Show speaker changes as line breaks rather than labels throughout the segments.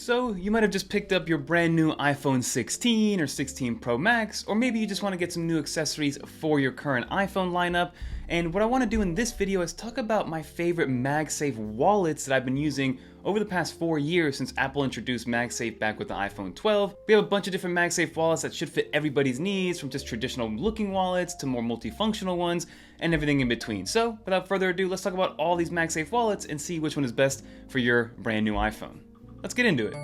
So you might have just picked up your brand new iPhone 16 or 16 Pro Max, or maybe you just want to get some new accessories for your current iPhone lineup. And what I want to do in this video is talk about my favorite MagSafe wallets that I've been using over the past 4 years since Apple introduced MagSafe back with the iPhone 12. We have a bunch of different MagSafe wallets that should fit everybody's needs, from just traditional looking wallets to more multifunctional ones and everything in between. So without further ado, let's talk about all these MagSafe wallets and see which one is best for your brand new iPhone. Let's get into it.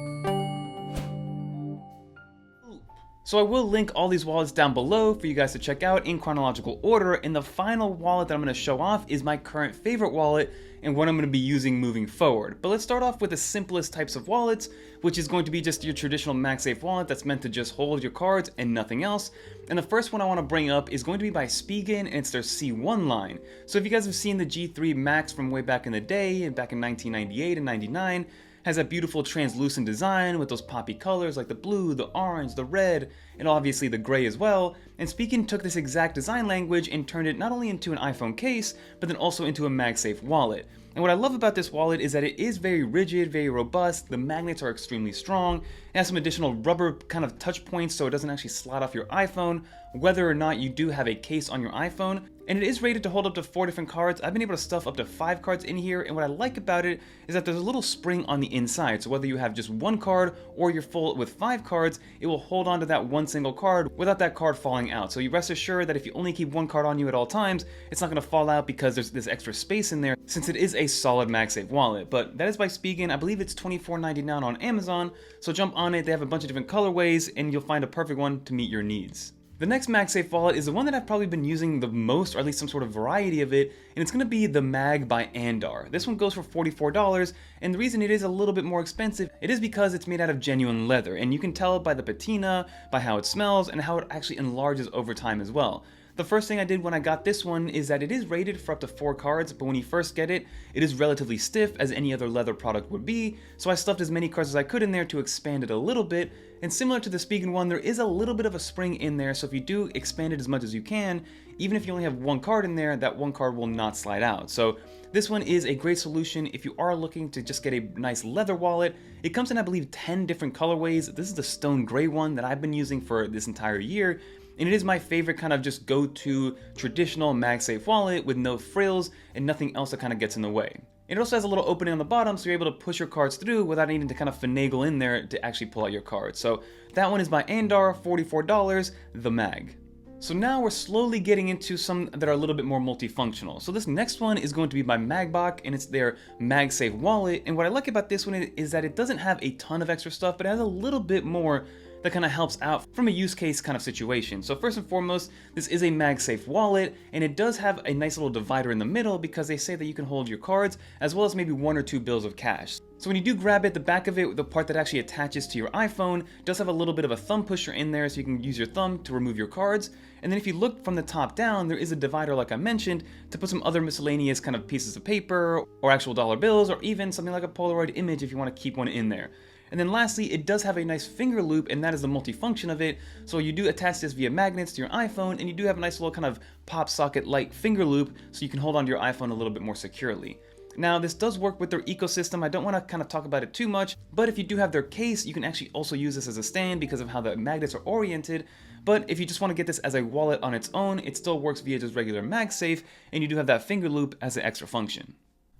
So I will link all these wallets down below for you guys to check out in chronological order, and the final wallet that I'm going to show off is my current favorite wallet and what I'm going to be using moving forward. But let's start off with the simplest types of wallets, which is going to be just your traditional MagSafe wallet that's meant to just hold your cards and nothing else. And the first one I want to bring up is going to be by Spigen, and it's their C1 line. So if you guys have seen the G3 Max from way back in the day, and back in 1998 and 99, has that beautiful translucent design with those poppy colors like the blue, the orange, the red, and obviously the gray as well. And Spigen took this exact design language and turned it not only into an iPhone case, but then also into a MagSafe wallet. And what I love about this wallet is that it is very rigid, very robust, the magnets are extremely strong, it has some additional rubber kind of touch points so it doesn't actually slide off your iPhone, whether or not you do have a case on your iPhone. And it is rated to hold up to 4 different cards. I've been able to stuff up to 5 cards in here, and what I like about it is that there's a little spring on the inside, so whether you have just 1 card or you're full with 5 cards, it will hold on to that one single card without that card falling out. So you rest assured that if you only keep 1 card on you at all times, it's not going to fall out because there's this extra space in there, since it is a solid MagSafe wallet. But that is by Spigen. I believe it's $24.99 on Amazon, so jump on it. They have a bunch of different colorways, and you'll find a perfect one to meet your needs. The next MagSafe wallet is the one that I've probably been using the most, or at least some sort of variety of it, and it's going to be the Mag by Andar. This one goes for $44, and the reason it is a little bit more expensive, it is because it's made out of genuine leather, and you can tell by the patina, by how it smells, and how it actually enlarges over time as well. The first thing I did when I got this one is that it is rated for up to 4 cards, but when you first get it, it is relatively stiff as any other leather product would be, so I stuffed as many cards as I could in there to expand it a little bit. And similar to the Spigen one, there is a little bit of a spring in there, so if you do expand it as much as you can, even if you only have 1 card in there, that 1 card will not slide out. So this one is a great solution if you are looking to just get a nice leather wallet. It comes in, I believe, 10 different colorways. This is the stone gray one that I've been using for this entire year, and it is my favorite kind of just go-to traditional MagSafe wallet with no frills and nothing else that kind of gets in the way. It also has a little opening on the bottom, so you're able to push your cards through without needing to kind of finagle in there to actually pull out your cards. So that one is by Andar, $44, the Mag. So now we're slowly getting into some that are a little bit more multifunctional. So this next one is going to be by MagBak, and it's their MagSafe wallet. And what I like about this one is that it doesn't have a ton of extra stuff, but it has a little bit more that kind of helps out from a use case kind of situation. So first and foremost, this is a MagSafe wallet, and it does have a nice little divider in the middle because they say that you can hold your cards as well as maybe 1 or 2 bills of cash. So when you do grab it, the back of it, the part that actually attaches to your iPhone, does have a little bit of a thumb pusher in there, so you can use your thumb to remove your cards. And then if you look from the top down, there is a divider, like I mentioned, to put some other miscellaneous kind of pieces of paper or actual dollar bills, or even something like a Polaroid image if you want to keep one in there. And then lastly, it does have a nice finger loop, and that is the multifunction of it. So you do attach this via magnets to your iPhone, and you do have a nice little kind of pop socket like finger loop, so you can hold onto your iPhone a little bit more securely. Now, this does work with their ecosystem. I don't want to kind of talk about it too much, but if you do have their case, you can actually also use this as a stand because of how the magnets are oriented. But if you just want to get this as a wallet on its own, it still works via just regular MagSafe, and you do have that finger loop as an extra function.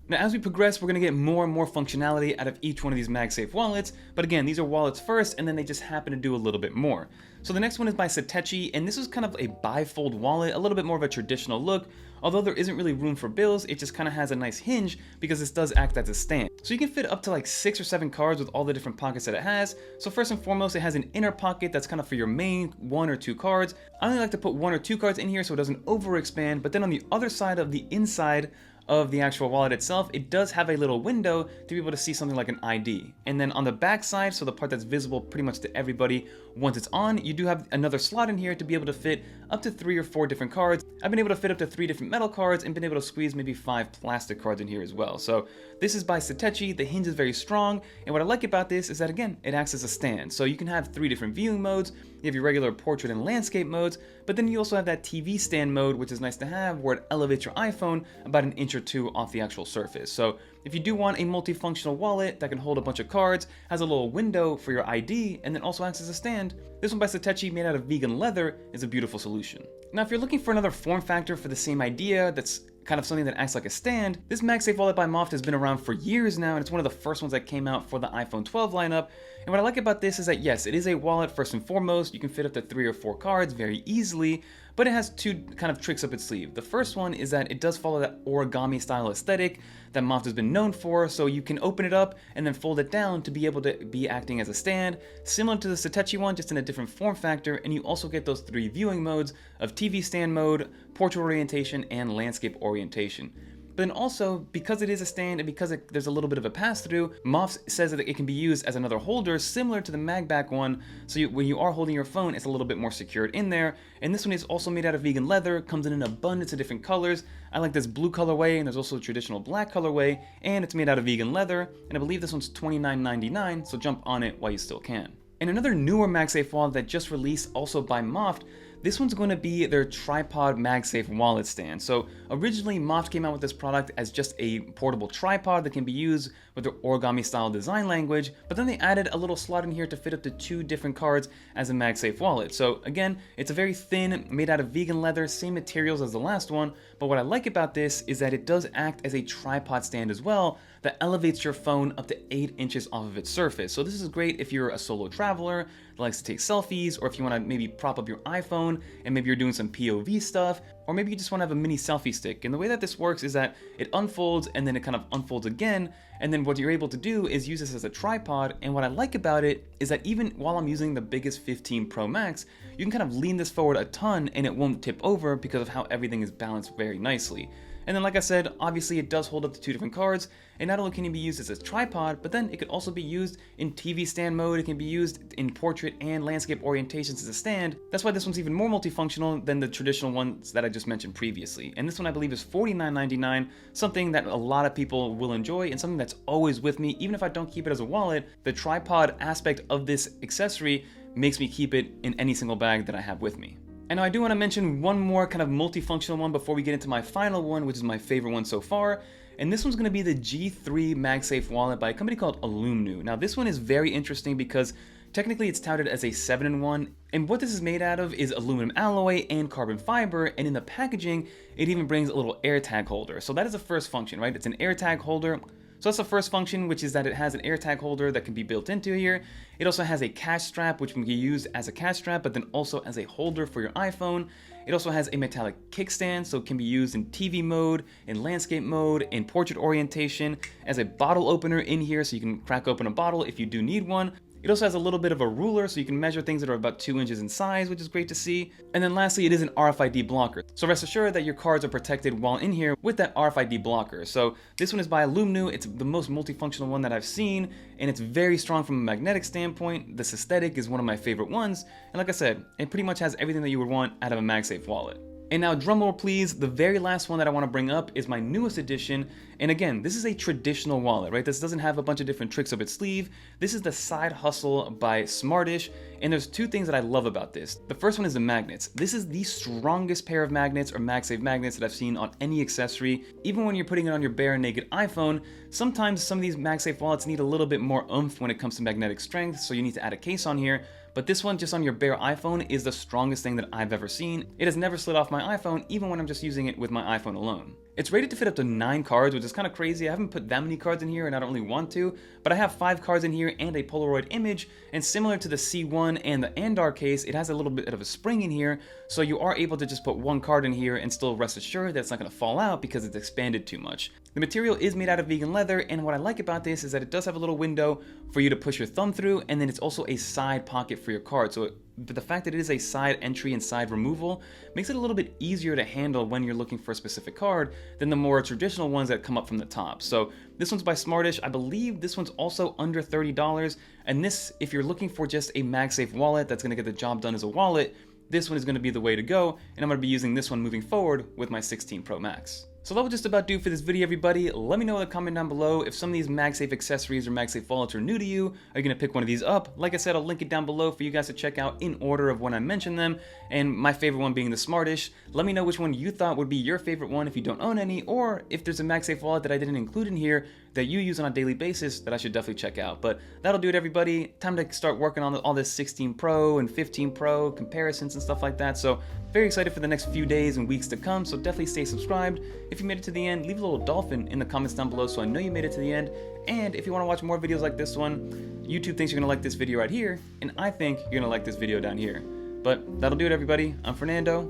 Now, as we progress, we're going to get more and more functionality out of each one of these MagSafe wallets, but again, these are wallets first, and then they just happen to do a little bit more. So the next one is by Satechi, and this is kind of a bifold wallet, a little bit more of a traditional look. Although there isn't really room for bills, it just kind of has a nice hinge because this does act as a stand. So you can fit up to like 6 or 7 cards with all the different pockets that it has. So first and foremost, it has an inner pocket that's kind of for your main 1 or 2 cards. I only like to put 1 or 2 cards in here so it doesn't overexpand, but then on the other side of the inside of the actual wallet itself, it does have a little window to be able to see something like an ID. And then on the back side, so the part that's visible pretty much to everybody once it's on, you do have another slot in here to be able to fit up to 3 or 4 different cards. I've been able to fit up to 3 different metal cards and been able to squeeze maybe 5 plastic cards in here as well. So this is by Satechi. The hinge is very strong, and what I like about this is that, again, it acts as a stand. So you can have 3 different viewing modes. You have your regular portrait and landscape modes, but then you also have that TV stand mode, which is nice to have, where it elevates your iPhone about an inch or 2 off the actual surface. So If you do want a multifunctional wallet that can hold a bunch of cards, has a little window for your ID, and then also acts as a stand, this one by Satechi made out of vegan leather is a beautiful solution. Now if you're looking for another form factor for the same idea that's kind of something that acts like a stand, this MagSafe wallet by Moft has been around for years now, and it's one of the first ones that came out for the iPhone 12 lineup. And what I like about this is that yes, it is a wallet first and foremost. You can fit up to 3 or 4 cards very easily, but it has 2 kind of tricks up its sleeve. The first one is that it does follow that origami style aesthetic that Moft has been known for, so you can open it up and then fold it down to be able to be acting as a stand, similar to the Satechi one, just in a different form factor, and you also get those 3 viewing modes of TV stand mode, portrait orientation, and landscape orientation. But then also, because it is a stand and because there's a little bit of a pass-through, Moft says that it can be used as another holder similar to the MagBak one, so when you are holding your phone, it's a little bit more secured in there. And this one is also made out of vegan leather, comes in an abundance of different colors. I like this blue colorway, and there's also a traditional black colorway, and it's made out of vegan leather, and I believe this one's $29.99, so jump on it while you still can. And another newer MagSafe wallet that just released, also by Moft, this one's going to be their tripod MagSafe wallet stand. So originally Moft came out with this product as just a portable tripod that can be used with their origami style design language, but then they added a little slot in here to fit up to 2 different cards as a MagSafe wallet. So again, it's a very thin, made out of vegan leather, same materials as the last one, but what I like about this is that it does act as a tripod stand as well that elevates your phone up to 8 inches off of its surface. So this is great if you're a solo traveler that likes to take selfies, or if you want to maybe prop up your iPhone and maybe you're doing some POV stuff, or maybe you just want to have a mini selfie stick. And the way that this works is that it unfolds and then it kind of unfolds again, and then what you're able to do is use this as a tripod. And what I like about it is that even while I'm using the biggest 15 Pro Max, you can kind of lean this forward a ton and it won't tip over because of how everything is balanced very nicely. And then like I said, obviously it does hold up to 2 different cards, and not only can it be used as a tripod, but then it could also be used in TV stand mode, it can be used in portrait and landscape orientations as a stand. That's why this one's even more multifunctional than the traditional ones that I just mentioned previously. And this one I believe is $49.99, something that a lot of people will enjoy and something that's always with me. Even if I don't keep it as a wallet, the tripod aspect of this accessory makes me keep it in any single bag that I have with me. And now I do want to mention one more kind of multifunctional one before we get into my final one, which is my favorite one so far. And this one's going to be the G3 MagSafe wallet by a company called Aulumu. Now this one is very interesting because technically it's touted as a 7-in-1, and what this is made out of is aluminum alloy and carbon fiber, and in the packaging it even brings a little AirTag holder. So that is the first function, right? It's an AirTag holder. So that's the first function, which is that it has an AirTag holder that can be built into here. It also has a cash strap, which can be used as a cash strap, but then also as a holder for your iPhone. It also has a metallic kickstand, so it can be used in TV mode, in landscape mode, in portrait orientation, as a bottle opener in here, so you can crack open a bottle if you do need one. It also has a little bit of a ruler, so you can measure things that are about 2 inches in size, which is great to see. And then lastly, it is an RFID blocker. So rest assured that your cards are protected while in here with that RFID blocker. So this one is by Aulumu. It's the most multifunctional one that I've seen, and it's very strong from a magnetic standpoint. This aesthetic is one of my favorite ones. And like I said, it pretty much has everything that you would want out of a MagSafe wallet. And now drumroll please, the very last one that I want to bring up is my newest addition. And again, this is a traditional wallet, right? This doesn't have a bunch of different tricks up its sleeve. This is the Side Hustle by Smartish, and there's 2 things that I love about this. The first one is the magnets. This is the strongest pair of magnets or MagSafe magnets that I've seen on any accessory. Even when you're putting it on your bare naked iPhone, sometimes some of these MagSafe wallets need a little bit more oomph when it comes to magnetic strength, so you need to add a case on here. But this one just on your bare iPhone is the strongest thing that I've ever seen. It has never slid off my iPhone, even when I'm just using it with my iPhone alone. It's rated to fit up to 9 cards, which is kind of crazy. I haven't put that many cards in here and I don't really want to, but I have 5 cards in here and a Polaroid image, and similar to the C1 and the Andar case, it has a little bit of a spring in here, so you are able to just put 1 card in here and still rest assured that it's not going to fall out because it's expanded too much. The material is made out of vegan leather, and what I like about this is that it does have a little window for you to push your thumb through, and then it's also a side pocket for your card. So the fact that it is a side entry and side removal makes it a little bit easier to handle when you're looking for a specific card than the more traditional ones that come up from the top. So this one's by Smartish. I believe this one's also under $30, and this, if you're looking for just a MagSafe wallet that's going to get the job done as a wallet, this one is going to be the way to go, and I'm going to be using this one moving forward with my 16 Pro Max. So that will just about do for this video, everybody. Let me know in the comment down below if some of these MagSafe accessories or MagSafe wallets are new to you. Are you going to pick one of these up? Like I said, I'll link it down below for you guys to check out in order of when I mention them, and my favorite one being the Smartish. Let me know which one you thought would be your favorite one if you don't own any, or if there's a MagSafe wallet that I didn't include in here that you use on a daily basis that I should definitely check out. But that'll do it, everybody. Time to start working on all this 16 Pro and 15 Pro comparisons and stuff like that. So very excited for the next few days and weeks to come. So definitely stay subscribed. If you made it to the end, leave a little dolphin in the comments down below so I know you made it to the end. And if you want to watch more videos like this one, YouTube thinks you're gonna like this video right here, and I think you're gonna like this video down here. But that'll do it, everybody. I'm Fernando.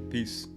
Peace.